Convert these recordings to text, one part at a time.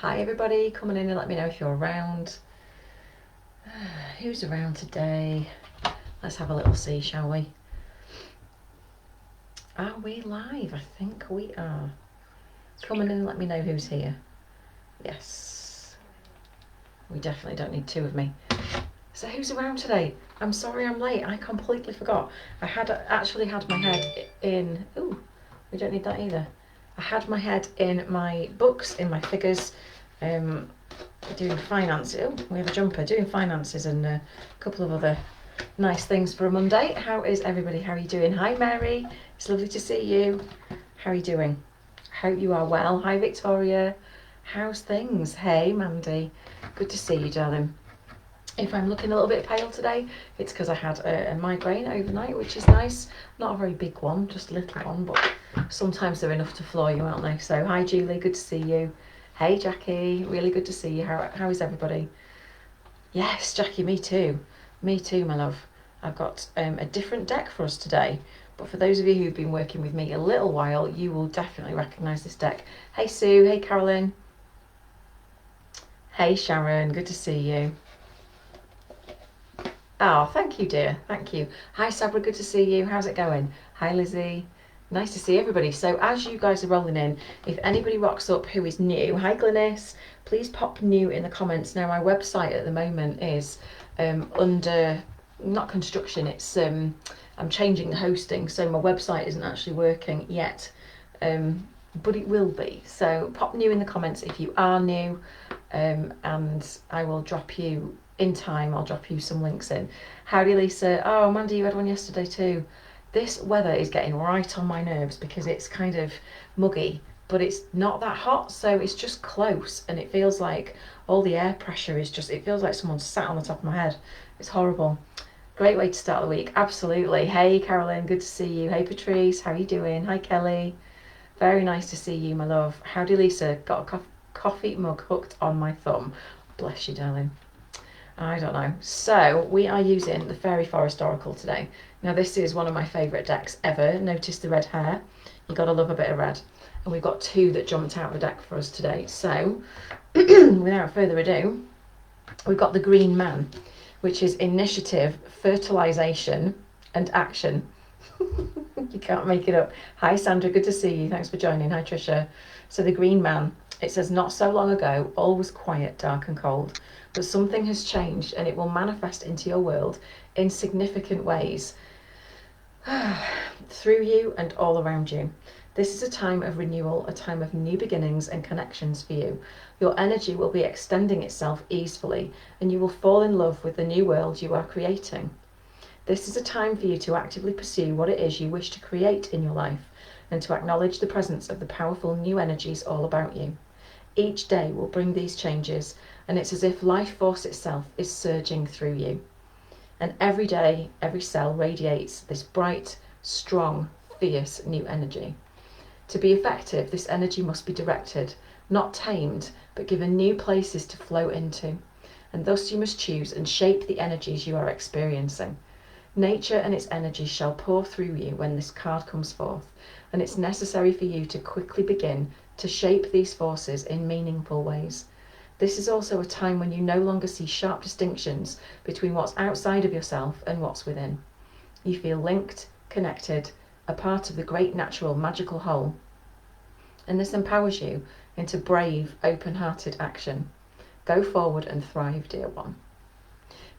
Hi everybody, coming in and let me know if you're around. Who's around today? Let's have a little see, shall we? Are we live? I think we are. Come in and let me know who's here. Yes. We definitely don't need two of me. So who's around today? I'm sorry I'm late. I completely forgot. I had actually had my head in... Ooh, we don't need that either. I had my head in my books, in my figures, doing finance. Oh, we have a jumper. Doing finances and a couple of other nice things for a Monday. How is everybody? How are you doing? Hi Mary, it's lovely to see you. How are you doing? Hope you are well. Hi Victoria, how's things? Hey Mandy, good to see you, darling. If I'm looking a little bit pale today, it's because I had a migraine overnight, which is nice. Not a very big one, just a little one, but sometimes they're enough to floor you, aren't they? So hi Julie, good to see you. Hey Jackie, really good to see you. How is everybody? Yes, Jackie, me too. Me too, my love. I've got a different deck for us today, but for those of you who've been working with me a little while, you will definitely recognise this deck. Hey Sue, hey Carolyn. Hey Sharon, good to see you. Oh, thank you, dear. Thank you. Hi, Sabra. Good to see you. How's it going? Hi, Lizzie. Nice to see everybody. So as you guys are rolling in, if anybody rocks up who is new, hi, Glynis, please pop new in the comments. Now, my website at the moment is under, not construction, it's, I'm changing the hosting, so my website isn't actually working yet, but it will be. So pop new in the comments if you are new, and I will drop you in time. I'll drop you some links in. Howdy Lisa. Oh Mandy, you had one yesterday too. This weather is getting right on my nerves because it's kind of muggy, but it's not that hot, so it's just close, and it feels like all the air pressure is just, it feels like someone's sat on the top of my head. It's horrible. Great way to start the week, absolutely. Hey Carolyn, good to see you. Hey Patrice, how are you doing? Hi Kelly, very nice to see you, my love. Howdy Lisa, got a coffee mug hooked on my thumb. Bless you, darling. I don't know. So we are using the Fairy Forest Oracle today. Now this is one of my favourite decks ever. Notice the red hair. You gotta love a bit of red. And we've got two that jumped out of the deck for us today. So without further ado, we've got the Green Man, which is initiative, fertilisation and action. You can't make it up. Hi Sandra, good to see you. Thanks for joining. Hi Trisha. So the Green Man, it says, not so long ago, all was quiet, dark and cold, but something has changed and it will manifest into your world in significant ways through you and all around you. This is a time of renewal, a time of new beginnings and connections for you. Your energy will be extending itself easily and you will fall in love with the new world you are creating. This is a time for you to actively pursue what it is you wish to create in your life and to acknowledge the presence of the powerful new energies all about you. Each day will bring these changes, and it's as if life force itself is surging through you. And every day, every cell radiates this bright, strong, fierce new energy. To be effective, this energy must be directed, not tamed, but given new places to flow into. And thus you must choose and shape the energies you are experiencing. Nature and its energies shall pour through you when this card comes forth, and it's necessary for you to quickly begin to shape these forces in meaningful ways. This is also a time when you no longer see sharp distinctions between what's outside of yourself and what's within. You feel linked, connected, a part of the great natural magical whole. And this empowers you into brave, open-hearted action. Go forward and thrive, dear one.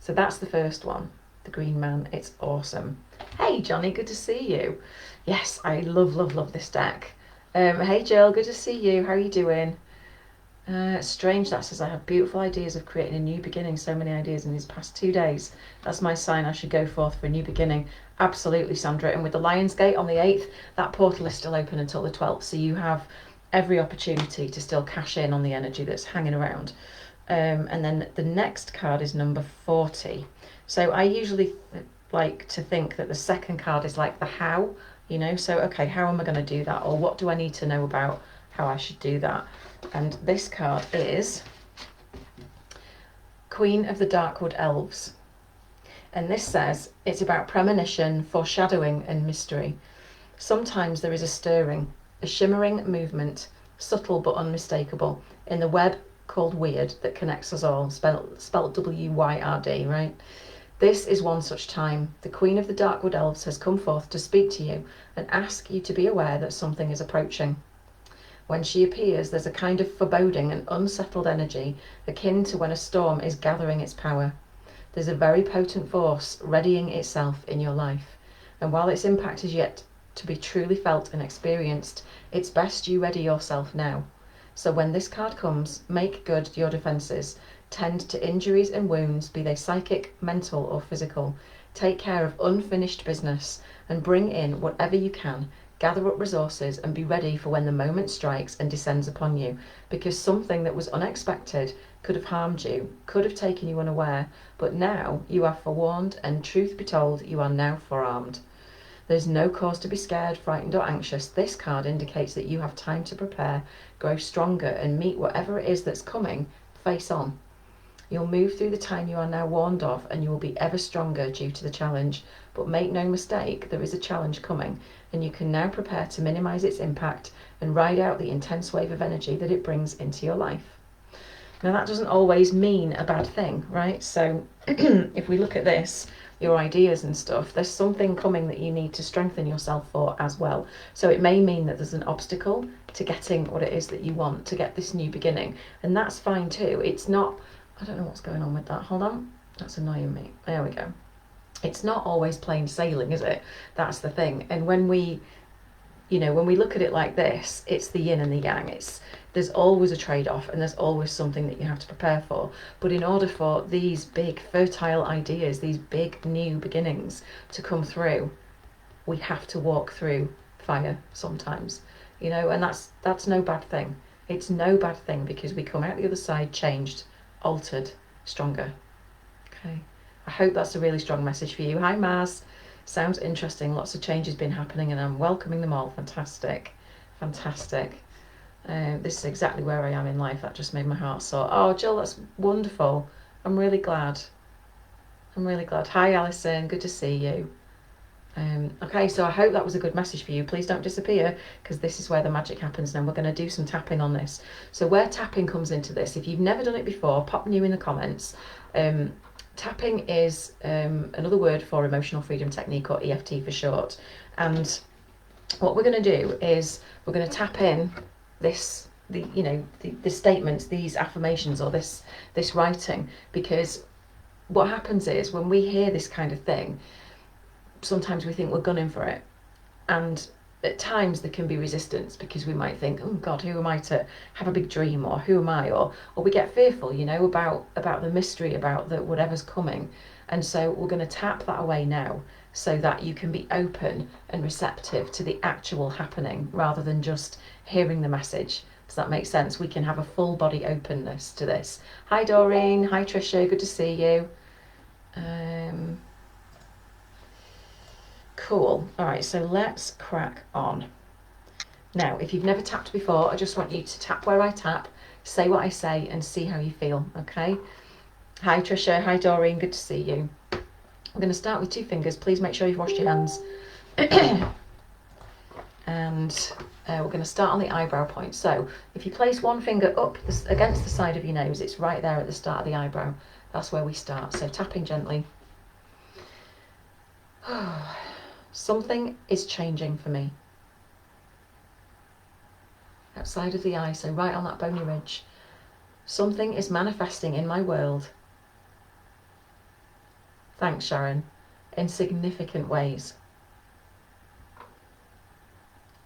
So that's the first one, the Green Man. It's awesome. Hey Johnny, good to see you. Yes, I love this deck. Hey Jill, good to see you. How are you doing? Strange, that says I have beautiful ideas of creating a new beginning. So many ideas in these past 2 days. That's my sign I should go forth for a new beginning. Absolutely, Sandra. And with the Lionsgate on the 8th, that portal is still open until the 12th. So you have every opportunity to still cash in on the energy that's hanging around. And then the next card is number 40. So I usually like to think that the second card is like the how, you know, so okay, how am I going to do that, or what do I need to know about how I should do that? And this card is Queen of the Darkwood Elves, and this says it's about premonition, foreshadowing and mystery. Sometimes there is a stirring, a shimmering movement, subtle but unmistakable, in the web called Wyrd that connects us all, spelled W-Y-R-D, right? This is one such time. The Queen of the Darkwood Elves has come forth to speak to you and ask you to be aware that something is approaching. When she appears, there's a kind of foreboding and unsettled energy akin to when a storm is gathering its power. There's a very potent force readying itself in your life, and while its impact is yet to be truly felt and experienced, it's best you ready yourself now. So when this card comes, make good your defences, tend to injuries and wounds, be they psychic, mental or physical. Take care of unfinished business and bring in whatever you can. Gather up resources and be ready for when the moment strikes and descends upon you, because something that was unexpected could have harmed you, could have taken you unaware, but now you are forewarned, and truth be told, you are now forearmed. There's no cause to be scared, frightened or anxious. This card indicates that you have time to prepare, grow stronger and meet whatever it is that's coming face on. You'll move through the time you are now warned of, and you will be ever stronger due to the challenge. But make no mistake, there is a challenge coming, and you can now prepare to minimise its impact and ride out the intense wave of energy that it brings into your life. Now that doesn't always mean a bad thing, right? So if we look at this, your ideas and stuff, there's something coming that you need to strengthen yourself for as well. So it may mean that there's an obstacle to getting what it is that you want, to get this new beginning, and that's fine too. It's not, I don't know what's going on with that. Hold on. That's annoying me. There we go. It's not always plain sailing, is it? That's the thing. And when we look at it like this, it's the yin and the yang. There's always a trade-off, and there's always something that you have to prepare for. But in order for these big, fertile ideas, these big new beginnings to come through, we have to walk through fire sometimes, and that's no bad thing. It's no bad thing, because we come out the other side changed, altered, stronger. Okay, I hope that's a really strong message for you. Hi Mars, sounds interesting. Lots of changes been happening and I'm welcoming them all. Fantastic. This is exactly where I am in life. That just made my heart soar. Oh Jill, that's wonderful. I'm really glad. Hi Alison, good to see you. Okay, so I hope that was a good message for you. Please don't disappear, because this is where the magic happens now. We're going to do some tapping on this. So where tapping comes into this, if you've never done it before, pop new in the comments. Tapping is another word for emotional freedom technique, or EFT for short. And what we're going to do is we're going to tap in the statements, these affirmations, or this writing, because what happens is when we hear this kind of thing, sometimes we think we're gunning for it, and at times there can be resistance, because we might think, oh God, who am I to have a big dream, or who am I, or we get fearful, about the mystery, about the whatever's coming. And so we're going to tap that away now, so that you can be open and receptive to the actual happening, rather than just hearing the message. Does that make sense? We can have a full body openness to this. Hi Doreen, hi Trisha, good to see you. Cool. All right, so let's crack on. Now, if you've never tapped before, I just want you to tap where I tap, say what I say, and see how you feel, okay? Hi Trisha, hi Doreen, good to see you. We're going to start with 2 fingers. Please make sure you've washed your hands. And we're going to start on the eyebrow point. So if you place one finger up against the side of your nose, it's right there at the start of the eyebrow. That's where we start. So tapping gently. Something is changing for me. Outside of the eye, so right on that bony ridge. Something is manifesting in my world. Thanks, Sharon. In significant ways.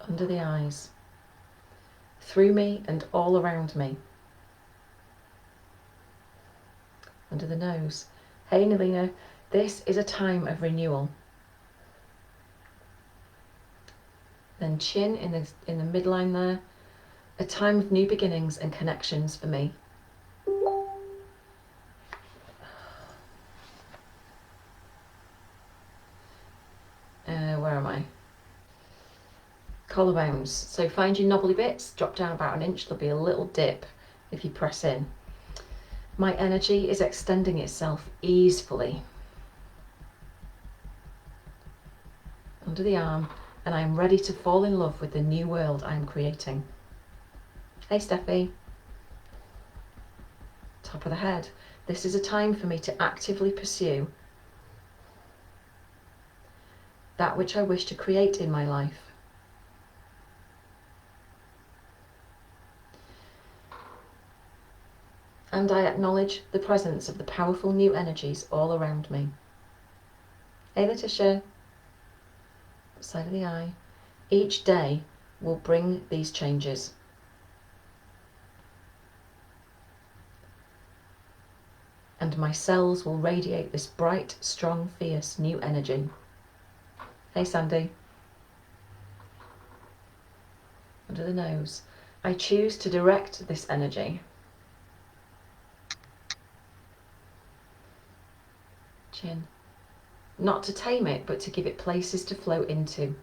Under the eyes. Through me and all around me. Under the nose. Hey Nelina, this is a time of renewal. Then chin in the midline there. A time of new beginnings and connections for me. Where am I? Collarbones. So find your knobbly bits, drop down about 1 inch. There'll be a little dip if you press in. My energy is extending itself easefully. Under the arm. And I am ready to fall in love with the new world I am creating. Hey Steffi. top of the head. This is a time for me to actively pursue that which I wish to create in my life. And I acknowledge the presence of the powerful new energies all around me. Hey Letitia, side of the eye. Each day will bring these changes. And my cells will radiate this bright, strong, fierce new energy. Hey Sandy. Under the nose. I choose to direct this energy. Chin. Not to tame it, but to give it places to flow into.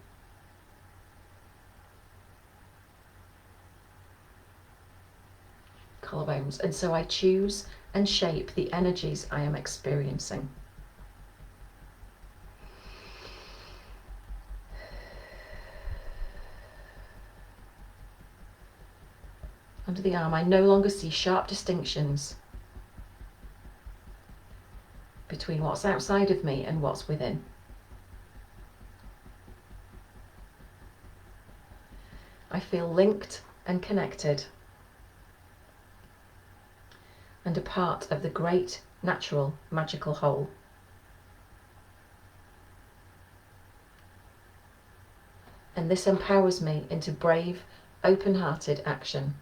Collarbones. And so I choose and shape the energies I am experiencing. Under the arm, I no longer see sharp distinctions between what's outside of me and what's within. I feel linked and connected and a part of the great, natural, magical whole. And this empowers me into brave, open-hearted action.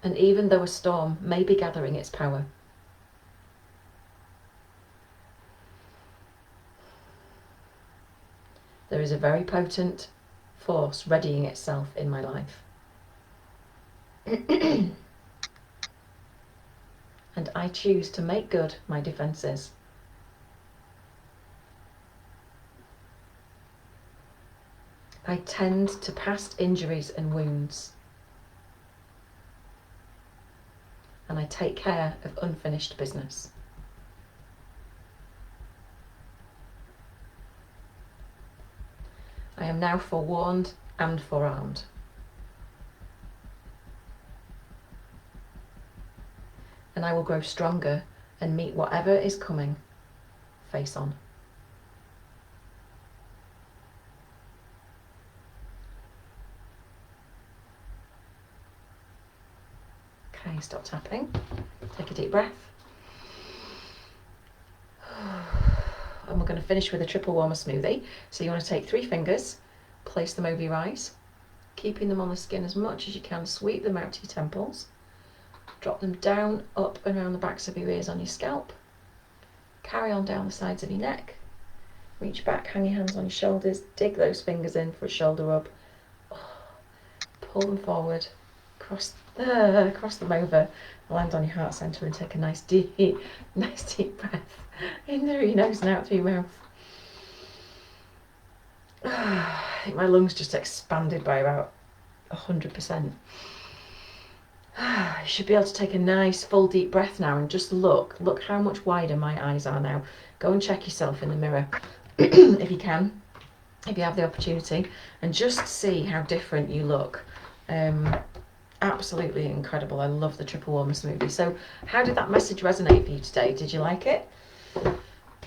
And even though a storm may be gathering its power, there is a very potent force readying itself in my life. And I choose to make good my defences. I tend to past injuries and wounds. And I take care of unfinished business. I am now forewarned and forearmed. And I will grow stronger and meet whatever is coming face on. Okay, stop tapping. Take a deep breath. And we're going to finish with a triple warmer smoothie. So you want to take 3 fingers, place them over your eyes, keeping them on the skin as much as you can. Sweep them out to your temples. Drop them down, up and around the backs of your ears on your scalp. Carry on down the sides of your neck. Reach back, hang your hands on your shoulders, dig those fingers in for a shoulder rub. Pull them forward, cross them over, land on your heart centre and take a nice deep breath in through your nose and out through your mouth. I think my lungs just expanded by about 100%. You should be able to take a nice full deep breath now and just look how much wider my eyes are now. Go and check yourself in the mirror if you can, if you have the opportunity, and just see how different you look. Absolutely incredible. I love the triple warmer smoothie. So how did that message resonate for you today? Did you like it?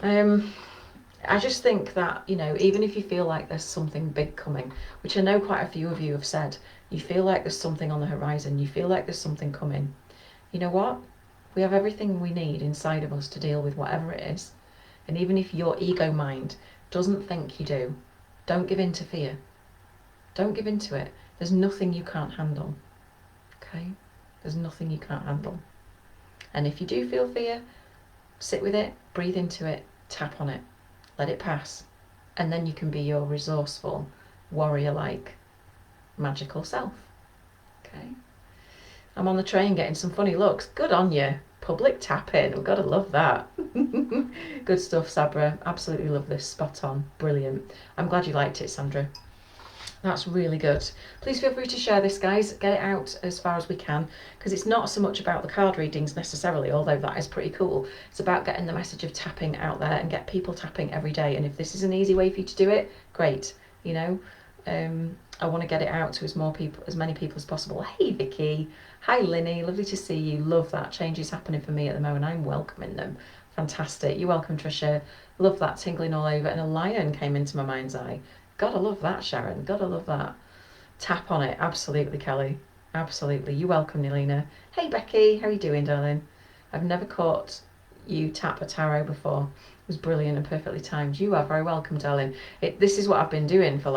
I just think that, you know, even if you feel like there's something big coming, which I know quite a few of you have said, you feel like there's something on the horizon, you feel like there's something coming. You know what? We have everything we need inside of us to deal with whatever it is. And even if your ego mind doesn't think you do, don't give in to fear. Don't give in to it. There's nothing you can't handle. Okay? There's nothing you can't handle. And if you do feel fear, sit with it, breathe into it, tap on it, let it pass. And then you can be your resourceful, warrior-like, magical self. Okay? I'm on the train getting some funny looks. Good on you. Public tapping. We've got to love that. Good stuff, Sabra. Absolutely love this. Spot on. Brilliant. I'm glad you liked it, Sandra. That's really good. Please feel free to share this, guys. Get it out as far as we can, because it's not so much about the card readings necessarily, although that is pretty cool. It's about getting the message of tapping out there and get people tapping every day. And if this is an easy way for you to do it, great. you know. I want to get it out to as many people as possible. Hey Vicky, hi Linny, lovely to see you. Love that. Change is happening for me at the moment. I'm welcoming them. Fantastic. You're welcome, Trisha. Love that, tingling all over. And a lion came into my mind's eye. Gotta love that, Sharon. Gotta love that. Tap on it. Absolutely, Kelly. Absolutely. You're welcome, Nilina. Hey Becky, how are you doing, darling? I've never caught you tap a tarot before. It was brilliant and perfectly timed. You are very welcome, darling. This is what I've been doing for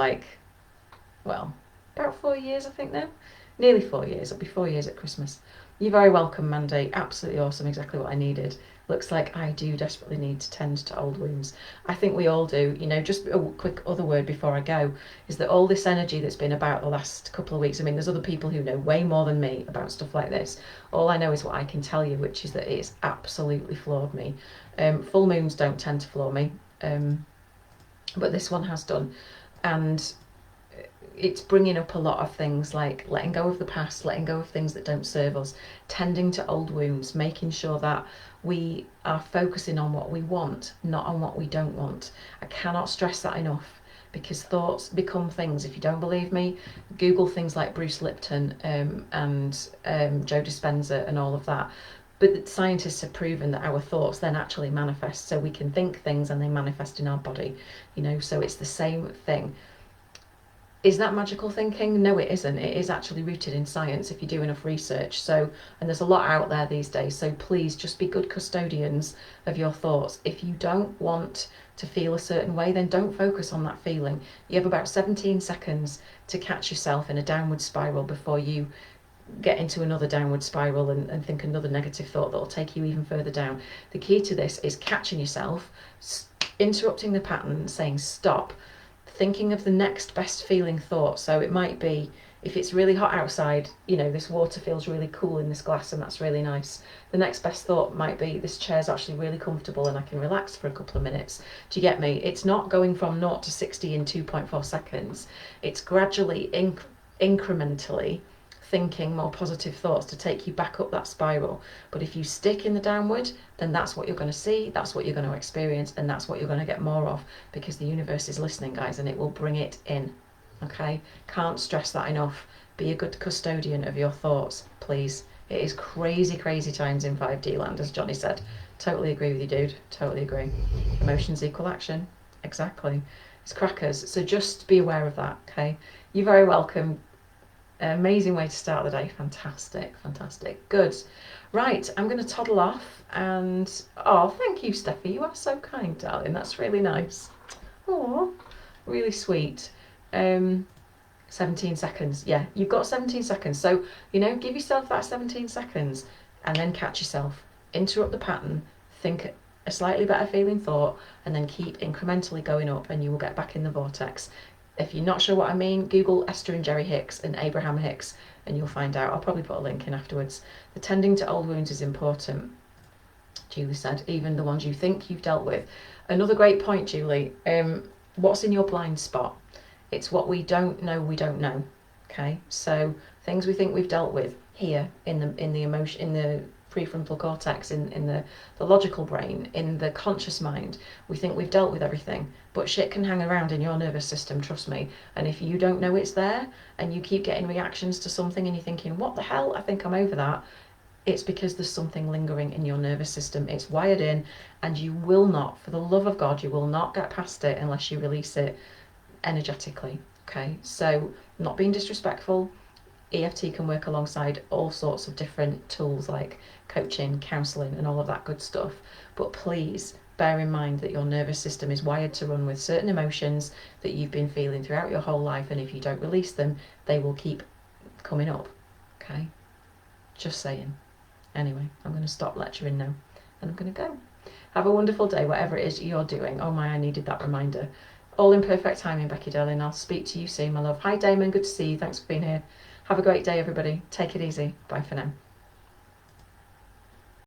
well, about 4 years, I think now. Nearly 4 years. It'll be 4 years at Christmas. You're very welcome, Mandy. Absolutely awesome. Exactly what I needed. Looks like I do desperately need to tend to old wounds. I think we all do. Just a quick other word before I go is that all this energy that's been about the last couple of weeks, I mean, there's other people who know way more than me about stuff like this. All I know is what I can tell you, which is that it's absolutely floored me. Full moons don't tend to floor me, but this one has done. And it's bringing up a lot of things like letting go of the past, letting go of things that don't serve us, tending to old wounds, making sure that we are focusing on what we want, not on what we don't want. I cannot stress that enough, because thoughts become things. If you don't believe me, Google things like Bruce Lipton and Joe Dispenza and all of that. But scientists have proven that our thoughts then actually manifest, so we can think things and they manifest in our body, so it's the same thing. Is that magical thinking? No, it isn't. It is actually rooted in science if you do enough research. And there's a lot out there these days. So please just be good custodians of your thoughts. If you don't want to feel a certain way, then don't focus on that feeling. You have about 17 seconds to catch yourself in a downward spiral before you get into another downward spiral and think another negative thought that will take you even further down. The key to this is catching yourself, interrupting the pattern, saying stop, thinking of the next best feeling thought. So it might be, if it's really hot outside, this water feels really cool in this glass and that's really nice. The next best thought might be, this chair's actually really comfortable and I can relax for a couple of minutes. Do you get me? It's not going from 0 to 60 in 2.4 seconds. It's gradually, incrementally thinking more positive thoughts to take you back up that spiral. But if you stick in the downward, then that's what you're going to see, that's what you're going to experience, and that's what you're going to get more of, because the universe is listening, guys, and it will bring it in. Okay? Can't stress that enough. Be a good custodian of your thoughts, please. It is crazy, crazy times in 5D land, as Johnny said. Totally agree with you, dude. Totally agree. Emotions equal action. Exactly. It's crackers. So just be aware of that, okay? You're very welcome. Amazing way to start the day. Fantastic, fantastic. Good. Right, I'm going to toddle off and... Oh, thank you, Steffi. You are so kind, darling. That's really nice. Oh, really sweet. 17 seconds. Yeah, you've got 17 seconds. So, give yourself that 17 seconds and then catch yourself. Interrupt the pattern. Think a slightly better feeling thought and then keep incrementally going up and you will get back in the vortex. If you're not sure what I mean, Google Esther and Jerry Hicks and Abraham Hicks and you'll find out. I'll probably put a link in afterwards. The tending to old wounds is important, Julie said, even the ones you think you've dealt with. Another great point, Julie. What's in your blind spot? It's what we don't know we don't know. Okay? So things we think we've dealt with here in the emotion, in the prefrontal cortex, in the logical brain, in the conscious mind. We think we've dealt with everything, but shit can hang around in your nervous system, trust me. And if you don't know it's there and you keep getting reactions to something and you're thinking, what the hell, I think I'm over that, it's because there's something lingering in your nervous system. It's wired in, and you will not, for the love of God, you will not get past it unless you release it energetically. Okay? So, not being disrespectful, EFT can work alongside all sorts of different tools like coaching, counselling and all of that good stuff. But please bear in mind that your nervous system is wired to run with certain emotions that you've been feeling throughout your whole life, and if you don't release them, they will keep coming up. Okay? Just saying. Anyway, I'm going to stop lecturing now and I'm going to go. Have a wonderful day, whatever it is you're doing. Oh my, I needed that reminder. All in perfect timing, Becky darling. I'll speak to you soon, my love. Hi Damon, good to see you. Thanks for being here. Have a great day, everybody. Take it easy. Bye for now.